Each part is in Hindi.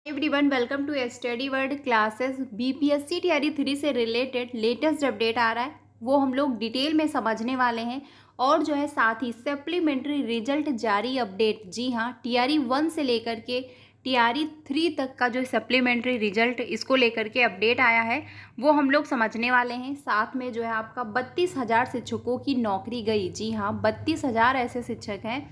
Everyone welcome to study world classes. BPSC TRE 3 से रिलेटेड लेटेस्ट अपडेट आ रहा है, वो हम लोग डिटेल में समझने वाले हैं। और जो है साथ ही सप्लीमेंट्री रिजल्ट जारी अपडेट, जी हाँ, टीआरई 1 से लेकर के टीआरई 3 तक का जो सप्लीमेंट्री रिजल्ट इसको लेकर के अपडेट आया है वो हम लोग समझने वाले हैं। साथ में जो है आपका 32,000 शिक्षकों की नौकरी गई। जी हाँ, 32,000 ऐसे शिक्षक हैं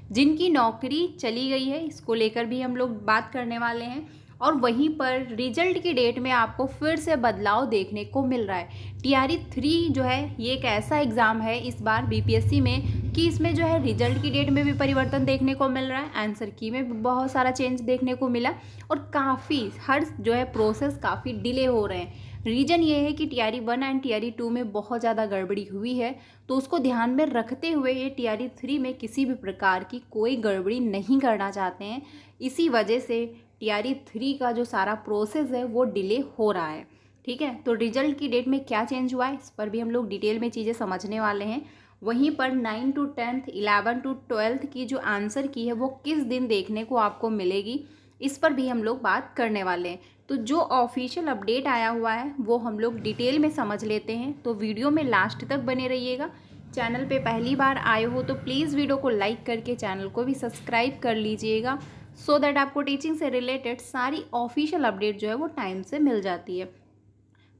जिनकी नौकरी चली गई है, इसको लेकर भी हम लोग बात करने वाले हैं। और वहीं पर रिजल्ट की डेट में आपको फिर से बदलाव देखने को मिल रहा है। टीआरई 3 जो है ये एक ऐसा एग्ज़ाम है इस बार बीपीएससी में कि इसमें जो है रिजल्ट की डेट में भी परिवर्तन देखने को मिल रहा है, आंसर की में भी बहुत सारा चेंज देखने को मिला और काफ़ी हर जो है प्रोसेस काफ़ी डिले हो रहे हैं। रीज़न ये है कि टीआरई 1 एंड टीआरई 2 में बहुत ज़्यादा गड़बड़ी हुई है, तो उसको ध्यान में रखते हुए ये टीआरई 3 में किसी भी प्रकार की कोई गड़बड़ी नहीं करना चाहते हैं। इसी वजह से टीआरई 3 का जो सारा प्रोसेस है वो डिले हो रहा है। ठीक है, तो रिजल्ट की डेट में क्या चेंज हुआ है इस पर भी हम लोग डिटेल में चीज़ें समझने वाले हैं। वहीं पर 9 टू 10th 11 टू 12th की जो आंसर की है वो किस दिन देखने को आपको मिलेगी, इस पर भी हम लोग बात करने वाले हैं। तो जो ऑफिशियल अपडेट आया हुआ है वो हम लोग डिटेल में समझ लेते हैं, तो वीडियो में लास्ट तक बने रहिएगा। चैनल पे पहली बार आए हो तो प्लीज़ वीडियो को लाइक करके चैनल को भी सब्सक्राइब कर लीजिएगा, सो दैट आपको टीचिंग से रिलेटेड सारी ऑफिशियल अपडेट जो है वो टाइम से मिल जाती है।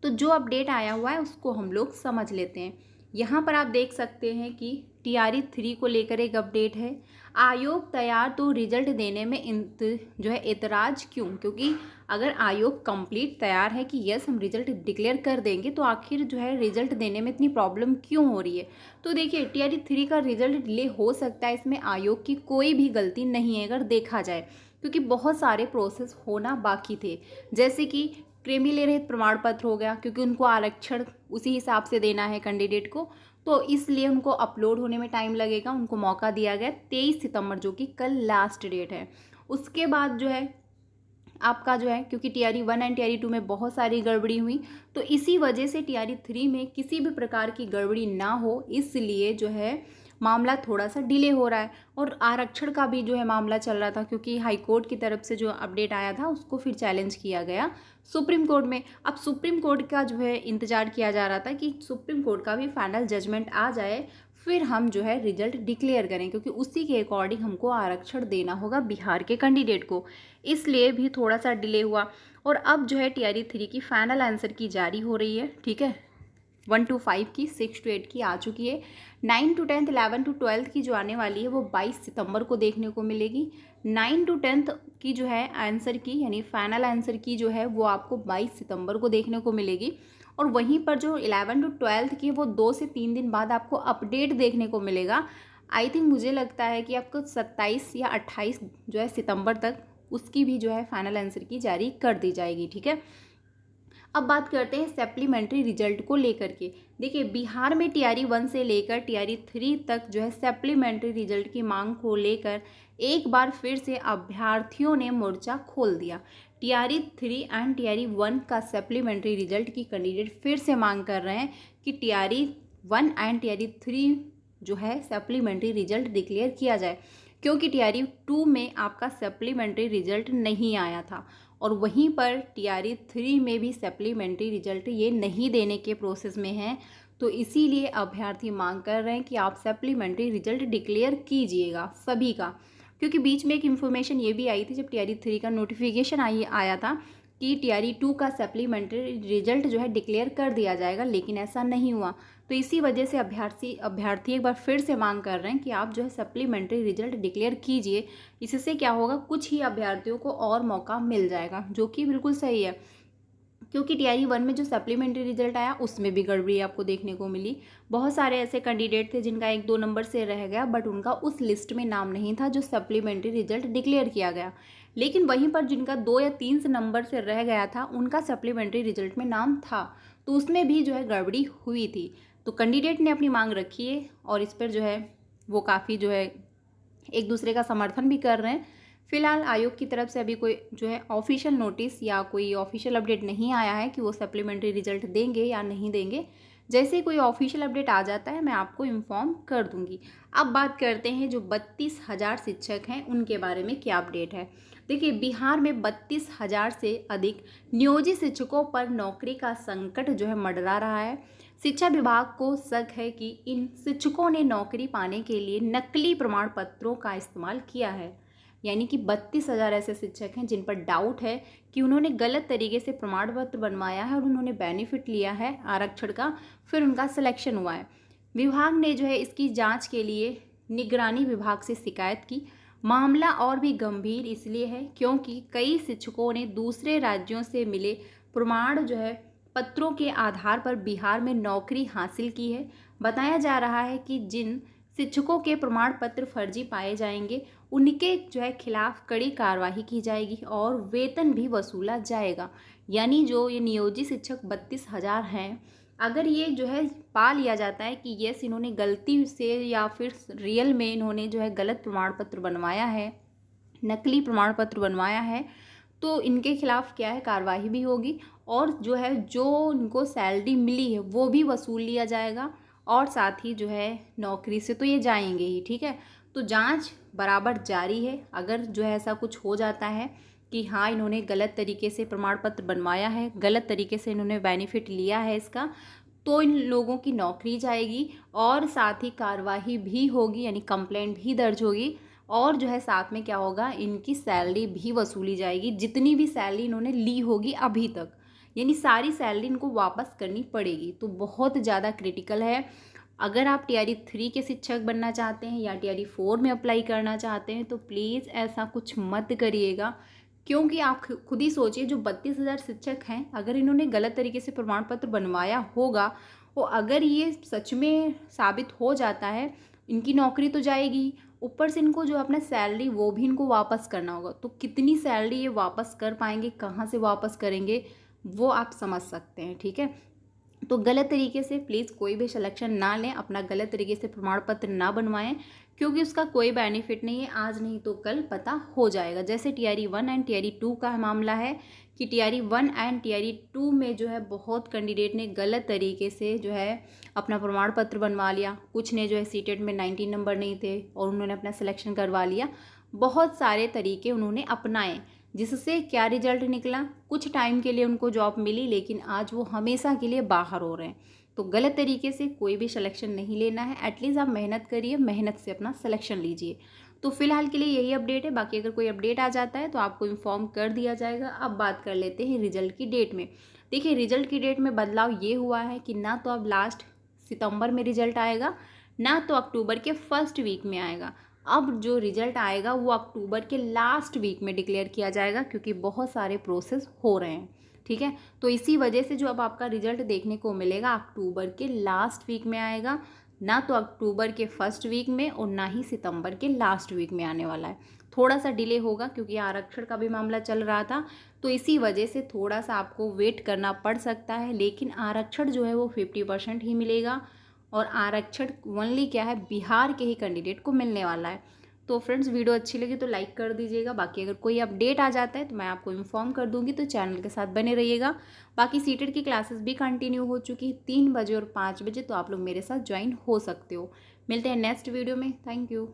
तो जो अपडेट आया हुआ है उसको हम लोग समझ लेते हैं। यहाँ पर आप देख सकते हैं कि टीआरई 3 को लेकर एक अपडेट है। आयोग तैयार तो रिजल्ट देने में जो है एतराज़ क्यों? क्योंकि अगर आयोग कंप्लीट तैयार है कि यस हम रिजल्ट डिक्लेयर कर देंगे, तो आखिर जो है रिजल्ट देने में इतनी प्रॉब्लम क्यों हो रही है? तो देखिए, टीआरई 3 का रिजल्ट डिले हो सकता है, इसमें आयोग की कोई भी गलती नहीं है अगर देखा जाए, क्योंकि बहुत सारे प्रोसेस होना बाकी थे। जैसे कि क्रीमी रहित प्रमाण पत्र हो गया, क्योंकि उनको आरक्षण उसी हिसाब से देना है कैंडिडेट को, तो इसलिए उनको अपलोड होने में टाइम लगेगा। उनको मौका दिया गया 23 सितंबर, जो कि कल लास्ट डेट है। उसके बाद जो है आपका जो है, क्योंकि टीआरई 1 एंड टीआरई 2 में बहुत सारी गड़बड़ी हुई, तो इसी वजह से टीआरई 3 में किसी भी प्रकार की गड़बड़ी ना हो, इसलिए जो है मामला थोड़ा सा डिले हो रहा है। और आरक्षण का भी जो है मामला चल रहा था, क्योंकि हाई कोर्ट की तरफ से जो अपडेट आया था उसको फिर चैलेंज किया गया सुप्रीम कोर्ट में। अब सुप्रीम कोर्ट का जो है इंतजार किया जा रहा था कि सुप्रीम कोर्ट का भी फाइनल जजमेंट आ जाए, फिर हम जो है रिजल्ट डिक्लेयर करें, क्योंकि उसी के अकॉर्डिंग हमको आरक्षण देना होगा बिहार के कैंडिडेट को, इसलिए भी थोड़ा सा डिले हुआ। और अब जो है टीआरई 3 की फाइनल आंसर की जारी हो रही है। ठीक है, 1 to 5 की, 6 to 8 की आ चुकी है। 9 to 10th 11 to 12th की जो आने वाली है वो 22 सितंबर को देखने को मिलेगी। 9 to 10th की जो है आंसर की, यानी फाइनल आंसर की जो है वो आपको 22 सितंबर को देखने को मिलेगी। और वहीं पर जो 11 to 12th की वो 2 से 3 दिन बाद आपको अपडेट देखने को मिलेगा। आई थिंक मुझे लगता है कि आपको 27 या 28 जो है सितंबर तक उसकी भी जो है फाइनल आंसर की जारी कर दी जाएगी। ठीक है, अब बात करते हैं सप्लीमेंट्री रिजल्ट को लेकर के। देखिए, बिहार में टीआरई 1 से लेकर टीआरई 3 तक जो है सप्लीमेंट्री रिजल्ट की मांग को लेकर एक बार फिर से अभ्यर्थियों ने मोर्चा खोल दिया। टीआरई 3 एंड टीआरई 1 का सप्लीमेंट्री रिजल्ट की कैंडिडेट फिर से मांग कर रहे हैं कि टीआरई 1 एंड टीआरई 3 जो है सप्लीमेंट्री रिजल्ट डिक्लेयर किया जाए, क्योंकि टीआरई 2 में आपका सप्लीमेंट्री रिजल्ट नहीं आया था। और वहीं पर टीआरई 3 में भी सप्लीमेंट्री रिजल्ट ये नहीं देने के प्रोसेस में है, तो इसीलिए अभ्यर्थी मांग कर रहे हैं कि आप सप्लीमेंट्री रिजल्ट डिक्लेयर कीजिएगा सभी का। क्योंकि बीच में एक इन्फॉर्मेशन ये भी आई थी, जब टीआरई 3 का नोटिफिकेशन आया था कि टीआरई 2 का सप्लीमेंट्री रिजल्ट जो है डिक्लेयर कर दिया जाएगा, लेकिन ऐसा नहीं हुआ। तो इसी वजह से अभ्यर्थी एक बार फिर से मांग कर रहे हैं कि आप जो है सप्लीमेंट्री रिजल्ट डिक्लेयर कीजिए। इससे क्या होगा, कुछ ही अभ्यर्थियों को और मौका मिल जाएगा, जो कि बिल्कुल सही है। क्योंकि टीआरई 1 में जो सप्लीमेंट्री रिजल्ट आया उसमें भी गड़बड़ी आपको देखने को मिली। बहुत सारे ऐसे कैंडिडेट थे जिनका 1-2 नंबर से रह गया, बट उनका उस लिस्ट में नाम नहीं था जो सप्लीमेंट्री रिजल्ट डिक्लेयर किया गया। लेकिन वहीं पर जिनका 2 या 3 नंबर से रह गया था उनका सप्लीमेंट्री रिजल्ट में नाम था, तो उसमें भी जो है गड़बड़ी हुई थी। तो कैंडिडेट ने अपनी मांग रखी है और इस पर जो है वो काफ़ी जो है एक दूसरे का समर्थन भी कर रहे हैं। फिलहाल आयोग की तरफ से अभी कोई जो है ऑफिशियल नोटिस या कोई ऑफिशियल अपडेट नहीं आया है कि वो सप्लीमेंट्री रिजल्ट देंगे या नहीं देंगे। जैसे कोई ऑफिशियल अपडेट आ जाता है मैं आपको इन्फॉर्म कर दूंगी। अब बात करते हैं जो 32,000 शिक्षक हैं उनके बारे में क्या अपडेट है। देखिए, बिहार में 32,000 से अधिक नियोजित शिक्षकों पर नौकरी का संकट जो है मंडरा रहा है। शिक्षा विभाग को शक है कि इन शिक्षकों ने नौकरी पाने के लिए नकली प्रमाण पत्रों का इस्तेमाल किया है। यानी कि 32,000 ऐसे शिक्षक हैं जिन पर डाउट है कि उन्होंने गलत तरीके से प्रमाण पत्र बनवाया है और उन्होंने बेनिफिट लिया है आरक्षण का, फिर उनका सिलेक्शन हुआ है। विभाग ने जो है इसकी जांच के लिए निगरानी विभाग से शिकायत की। मामला और भी गंभीर इसलिए है क्योंकि कई शिक्षकों ने दूसरे राज्यों से मिले प्रमाण जो है पत्रों के आधार पर बिहार में नौकरी हासिल की है। बताया जा रहा है कि जिन शिक्षकों के प्रमाण पत्र फर्जी पाए जाएंगे उनके जो है खिलाफ कड़ी कार्रवाई की जाएगी और वेतन भी वसूला जाएगा। यानी जो ये नियोजित शिक्षक 32,000 हैं, अगर ये जो है पा लिया जाता है कि यस इन्होंने गलती से या फिर रियल में इन्होंने जो है गलत प्रमाण पत्र बनवाया है, नकली प्रमाण पत्र बनवाया है, तो इनके खिलाफ क्या है कार्रवाई भी होगी और जो इनको सैलरी मिली है वो भी वसूल लिया जाएगा और साथ ही जो है नौकरी से तो ये जाएंगे ही। ठीक है, तो जांच बराबर जारी है। अगर जो है ऐसा कुछ हो जाता है कि हाँ इन्होंने गलत तरीके से प्रमाण पत्र बनवाया है, गलत तरीके से इन्होंने बेनिफिट लिया है इसका, तो इन लोगों की नौकरी जाएगी और साथ ही कार्रवाई भी होगी, यानी कंप्लेंट भी दर्ज होगी और जो है साथ में क्या होगा इनकी सैलरी भी वसूली जाएगी, जितनी भी सैलरी इन्होंने ली होगी अभी तक, यानी सारी सैलरी इनको वापस करनी पड़ेगी। तो बहुत ज़्यादा क्रिटिकल है। अगर आप TRE 3 के शिक्षक बनना चाहते हैं या TRE 4 में अप्लाई करना चाहते हैं तो प्लीज़ ऐसा कुछ मत करिएगा, क्योंकि आप खुद ही सोचिए जो 32,000 शिक्षक हैं, अगर इन्होंने गलत तरीके से प्रमाण पत्र बनवाया होगा और अगर ये सच में साबित हो जाता है, इनकी नौकरी तो जाएगी, ऊपर से इनको जो अपना सैलरी वो भी इनको वापस करना होगा। तो कितनी सैलरी ये वापस कर पाएंगे, कहाँ से वापस करेंगे, वो आप समझ सकते हैं। ठीक है, तो गलत तरीके से प्लीज़ कोई भी सिलेक्शन ना लें, अपना गलत तरीके से प्रमाण पत्र ना बनवाएं, क्योंकि उसका कोई बेनिफिट नहीं है। आज नहीं तो कल पता हो जाएगा। जैसे TRE 1 एंड TRE 2 का मामला है कि TRE 1 एंड TRE 2 में जो है बहुत कैंडिडेट ने गलत तरीके से जो है अपना प्रमाण पत्र बनवा लिया। कुछ ने जो है सीटेट में 19 नंबर नहीं थे और उन्होंने अपना सिलेक्शन करवा लिया। बहुत सारे तरीके उन्होंने अपनाए, जिससे क्या रिजल्ट निकला, कुछ टाइम के लिए उनको जॉब मिली लेकिन आज वो हमेशा के लिए बाहर हो रहे हैं। तो गलत तरीके से कोई भी सिलेक्शन नहीं लेना है। एटलीस्ट आप मेहनत करिए, मेहनत से अपना सिलेक्शन लीजिए। तो फिलहाल के लिए यही अपडेट है। बाकी अगर कोई अपडेट आ जाता है तो आपको इन्फॉर्म कर दिया जाएगा। अब बात कर लेते हैं रिजल्ट की डेट में। देखिए, रिजल्ट की डेट में बदलाव ये हुआ है कि ना तो अब लास्ट सितंबर में रिजल्ट आएगा, ना तो अक्टूबर के फर्स्ट वीक में आएगा। अब जो रिजल्ट आएगा वो अक्टूबर के लास्ट वीक में डिक्लेयर किया जाएगा, क्योंकि बहुत सारे प्रोसेस हो रहे हैं। ठीक है, तो इसी वजह से जो अब आपका रिजल्ट देखने को मिलेगा अक्टूबर के लास्ट वीक में आएगा, ना तो अक्टूबर के फर्स्ट वीक में और ना ही सितंबर के लास्ट वीक में आने वाला है। थोड़ा सा डिले होगा क्योंकि आरक्षण का भी मामला चल रहा था, तो इसी वजह से थोड़ा सा आपको वेट करना पड़ सकता है। लेकिन आरक्षण जो है वो 50% ही मिलेगा और आरक्षण ओनली क्या है बिहार के ही कैंडिडेट को मिलने वाला है। तो फ्रेंड्स, वीडियो अच्छी लगी तो लाइक कर दीजिएगा। बाकी अगर कोई अपडेट आ जाता है तो मैं आपको इन्फॉर्म कर दूंगी, तो चैनल के साथ बने रहिएगा। बाकी सीटेट की क्लासेस भी कंटिन्यू हो चुकी है 3 बजे और 5 बजे, तो आप लोग मेरे साथ ज्वाइन हो सकते हो। मिलते हैं नेक्स्ट वीडियो में। Thank you.